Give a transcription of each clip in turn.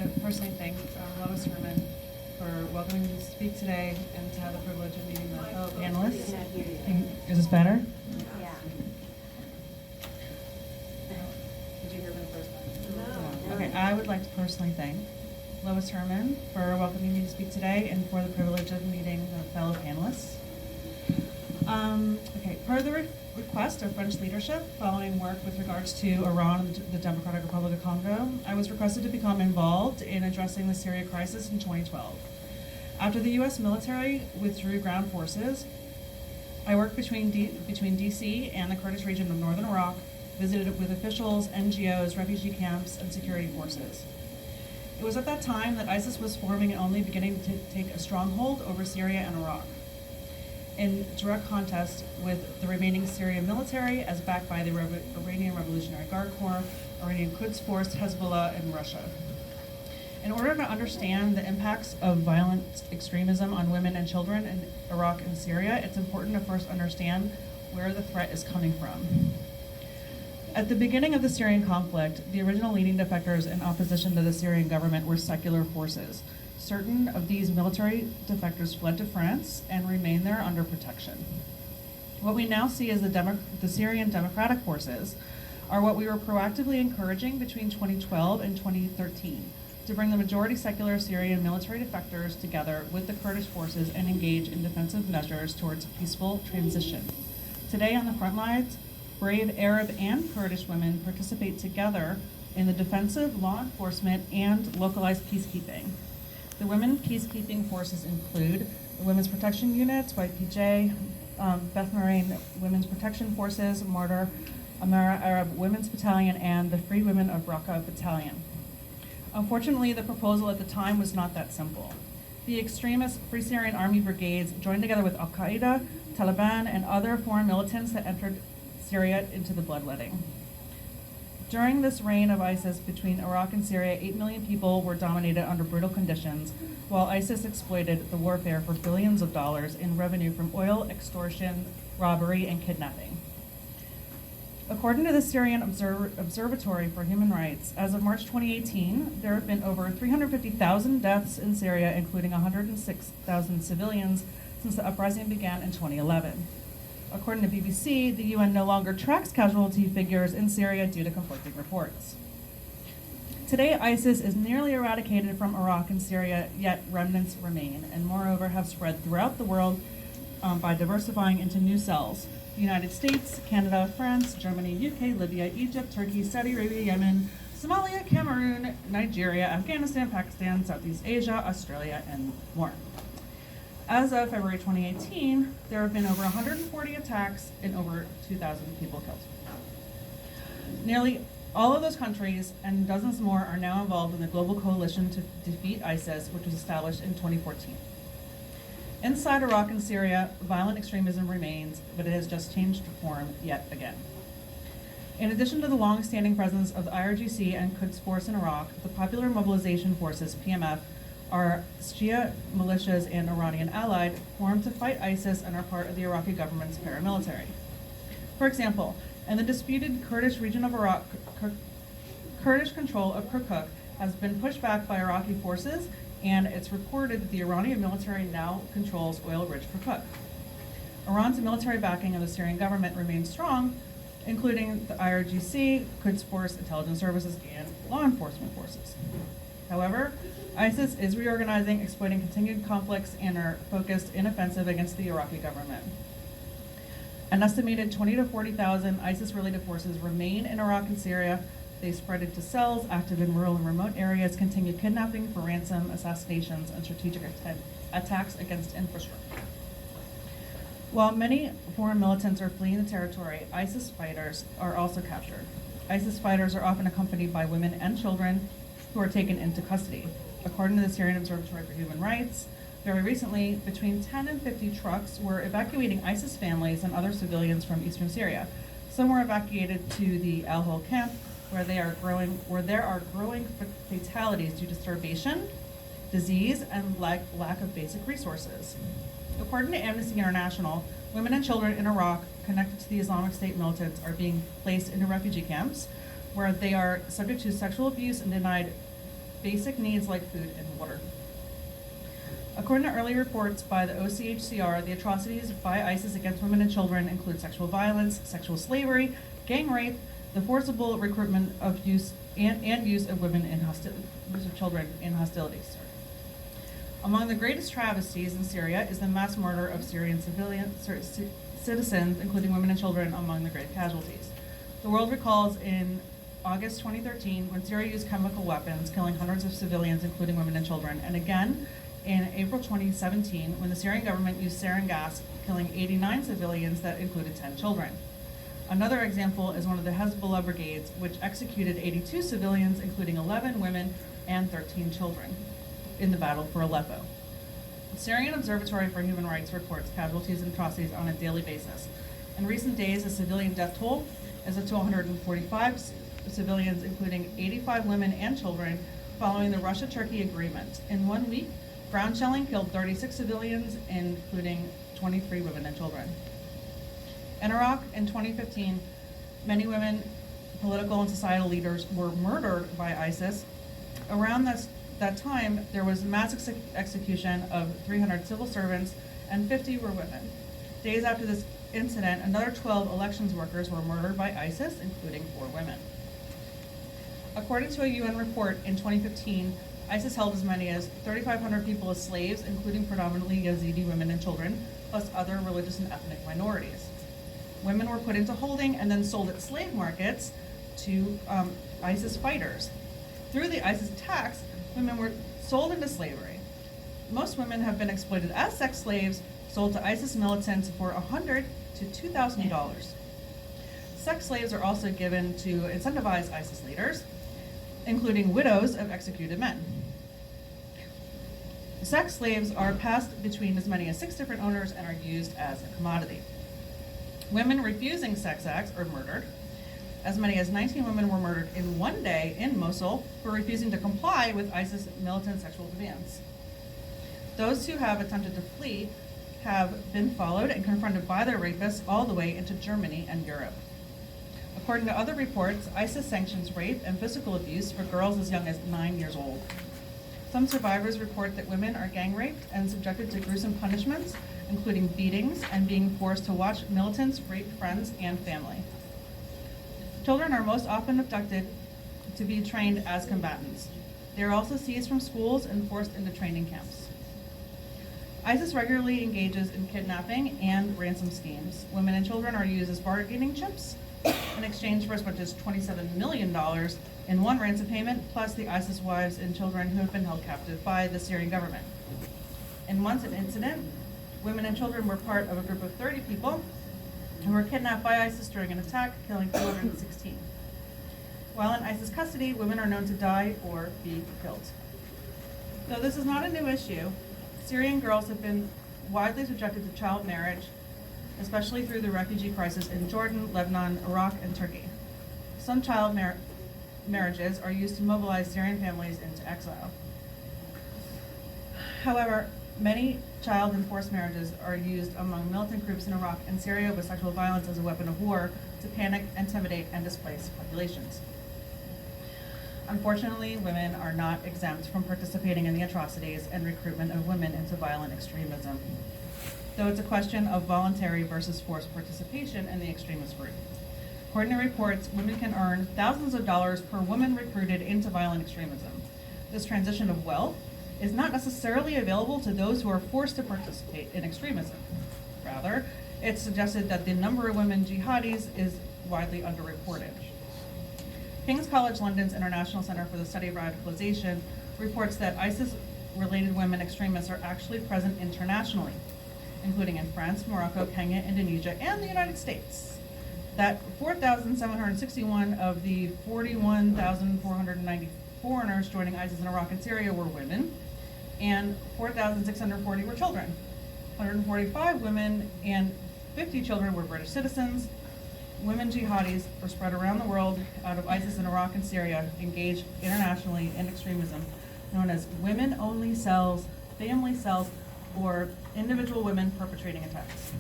to personally thank Lois Herman for welcoming me to speak today and to have the privilege of meeting my fellow panelists. Is this better? Yeah. Did you hear me the first time? No. Okay, I would like to personally thank Lois Herman for welcoming me to speak today and for the privilege of meeting the fellow panelists. Per the request of French leadership, following work with regards to Iran and the Democratic Republic of Congo, I was requested to become involved in addressing the Syria crisis in 2012. After the U.S. military withdrew ground forces, I worked between D.C. and the Kurdish region of northern Iraq, visited with officials, NGOs, refugee camps, and security forces. It was at that time that ISIS was forming and only beginning to take a stronghold over Syria and Iraq, in direct contest with the remaining Syrian military as backed by the Iranian Revolutionary Guard Corps, Iranian Quds Force, Hezbollah, and Russia. In order to understand the impacts of violent extremism on women and children in Iraq and Syria, it's important to first understand where the threat is coming from. At the beginning of the Syrian conflict, the original leading defectors in opposition to the Syrian government were secular forces. Certain of these military defectors fled to France and remain there under protection. What we now see as the Syrian Democratic Forces are what we were proactively encouraging between 2012 and 2013 to bring the majority secular Syrian military defectors together with the Kurdish forces and engage in defensive measures towards a peaceful transition. Today on the front lines, brave Arab and Kurdish women participate together in the defensive, law enforcement, and localized peacekeeping. The women peacekeeping forces include the Women's Protection Units, YPJ, Beth Moraine Women's Protection Forces, Martyr Amara Arab Women's Battalion, and the Free Women of Raqqa Battalion. Unfortunately, the proposal at the time was not that simple. The extremist Free Syrian Army brigades joined together with Al-Qaeda, Taliban, and other foreign militants that entered Syria into the bloodletting. During this reign of ISIS between Iraq and Syria, 8 million people were dominated under brutal conditions, while ISIS exploited the warfare for billions of dollars in revenue from oil, extortion, robbery, and kidnapping. According to the Syrian Observatory for Human Rights, as of March 2018, there have been over 350,000 deaths in Syria, including 106,000 civilians, since the uprising began in 2011. According to BBC, the UN no longer tracks casualty figures in Syria due to conflicting reports. Today, ISIS is nearly eradicated from Iraq and Syria, yet remnants remain, and moreover have spread throughout the world by diversifying into new cells. The United States, Canada, France, Germany, UK, Libya, Egypt, Turkey, Saudi Arabia, Yemen, Somalia, Cameroon, Nigeria, Afghanistan, Pakistan, Southeast Asia, Australia, and more. As of February 2018, there have been over 140 attacks and over 2,000 people killed. Nearly all of those countries and dozens more are now involved in the global coalition to defeat ISIS, which was established in 2014. Inside Iraq and Syria, violent extremism remains, but it has just changed form yet again. In addition to the long-standing presence of the IRGC and Quds Force in Iraq, the Popular Mobilization Forces, PMF, are Shia militias and Iranian allied formed to fight ISIS and are part of the Iraqi government's paramilitary. For example, in the disputed Kurdish region of Iraq, Kurdish control of Kirkuk has been pushed back by Iraqi forces, and it's reported that the Iranian military now controls oil-rich Kirkuk. Iran's military backing of the Syrian government remains strong, including the IRGC, Quds Force, intelligence services, and law enforcement forces. However, ISIS is reorganizing, exploiting continued conflicts, and are focused in offensive against the Iraqi government. An estimated 20 to 40,000 ISIS-related forces remain in Iraq and Syria. They spread into cells, active in rural and remote areas, continue kidnapping for ransom, assassinations, and strategic attacks against infrastructure. While many foreign militants are fleeing the territory, ISIS fighters are also captured. ISIS fighters are often accompanied by women and children who are taken into custody. According to the Syrian Observatory for Human Rights, very recently, between 10 and 50 trucks were evacuating ISIS families and other civilians from eastern Syria. Some were evacuated to the Al-Hol camp, where there are growing fatalities due to starvation, disease, and lack of basic resources. According to Amnesty International, women and children in Iraq connected to the Islamic State militants are being placed into refugee camps, where they are subject to sexual abuse and denied basic needs like food and water. According to early reports by the OCHCR, the atrocities by ISIS against women and children include sexual violence, sexual slavery, gang rape, the forcible recruitment of use of women in use of children in hostilities. Among the greatest travesties in Syria is the mass murder of Syrian citizens, including women and children, among the grave casualties. The world recalls in August 2013 when Syria used chemical weapons, killing hundreds of civilians, including women and children, and again in April 2017 when the Syrian government used sarin gas, killing 89 civilians that included 10 children. Another example is one of the Hezbollah brigades, which executed 82 civilians, including 11 women and 13 children, in the battle for Aleppo. The Syrian Observatory for Human Rights reports casualties and atrocities on a daily basis. In recent days, the civilian death toll is up to 145 civilians, including 85 women and children, following the Russia-Turkey agreement. In 1 week, ground shelling killed 36 civilians, including 23 women and children. In Iraq, in 2015, many women, political and societal leaders were murdered by ISIS. Around that time, there was a mass execution of 300 civil servants and 50 were women. Days after this incident, another 12 elections workers were murdered by ISIS, including 4 women. According to a UN report in 2015, ISIS held as many as 3,500 people as slaves, including predominantly Yazidi women and children, plus other religious and ethnic minorities. Women were put into holding and then sold at slave markets to ISIS fighters. Through the ISIS attacks, women were sold into slavery. Most women have been exploited as sex slaves, sold to ISIS militants for $100 to $2,000. Sex slaves are also given to incentivize ISIS leaders, including widows of executed men. Sex slaves are passed between as many as 6 different owners and are used as a commodity. Women refusing sex acts are murdered. As many as 19 women were murdered in 1 day in Mosul for refusing to comply with ISIS militant sexual demands. Those who have attempted to flee have been followed and confronted by their rapists all the way into Germany and Europe. According to other reports, ISIS sanctions rape and physical abuse for girls as young as 9 years old. Some survivors report that women are gang raped and subjected to gruesome punishments, including beatings and being forced to watch militants rape friends and family. Children are most often abducted to be trained as combatants. They are also seized from schools and forced into training camps. ISIS regularly engages in kidnapping and ransom schemes. Women and children are used as bargaining chips in exchange for as much as $27 million in one ransom payment, plus the ISIS wives and children who have been held captive by the Syrian government. In one incident, women and children were part of a group of 30 people who were kidnapped by ISIS during an attack, killing 216. While in ISIS custody, women are known to die or be killed. Though this is not a new issue, Syrian girls have been widely subjected to child marriage, especially through the refugee crisis in Jordan, Lebanon, Iraq, and Turkey. Some child marriages are used to mobilize Syrian families into exile. However, many child and forced marriages are used among militant groups in Iraq and Syria with sexual violence as a weapon of war to panic, intimidate, and displace populations. Unfortunately, women are not exempt from participating in the atrocities and recruitment of women into violent extremism, though it's a question of voluntary versus forced participation in the extremist group. According to reports, women can earn thousands of dollars per woman recruited into violent extremism. This transition of wealth is not necessarily available to those who are forced to participate in extremism. Rather, it's suggested that the number of women jihadis is widely underreported. King's College London's International Center for the Study of Radicalization reports that ISIS-related women extremists are actually present internationally, including in France, Morocco, Kenya, Indonesia, and the United States. That 4,761 of the 41,490 foreigners joining ISIS in Iraq and Syria were women, and 4,640 were children. 145 women and 50 children were British citizens. Women jihadis were spread around the world out of ISIS in Iraq and Syria, engaged internationally in extremism known as women-only cells, family cells, or individual women perpetrating attacks.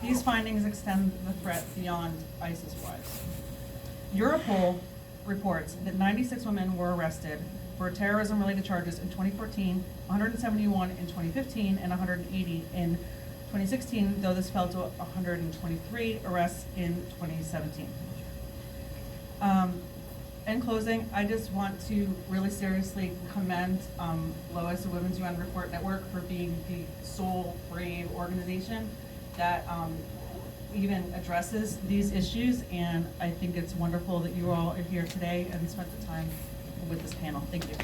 These findings extend the threat beyond ISIS wives. Europol reports that 96 women were arrested for terrorism-related charges in 2014, 171 in 2015, and 180 in 2016, though this fell to 123 arrests in 2017. In closing, I just want to really seriously commend Lois, the Women's UN Report Network, for being the sole brave organization that even addresses these issues, and I think it's wonderful that you all are here today and spent the time with this panel. Thank you.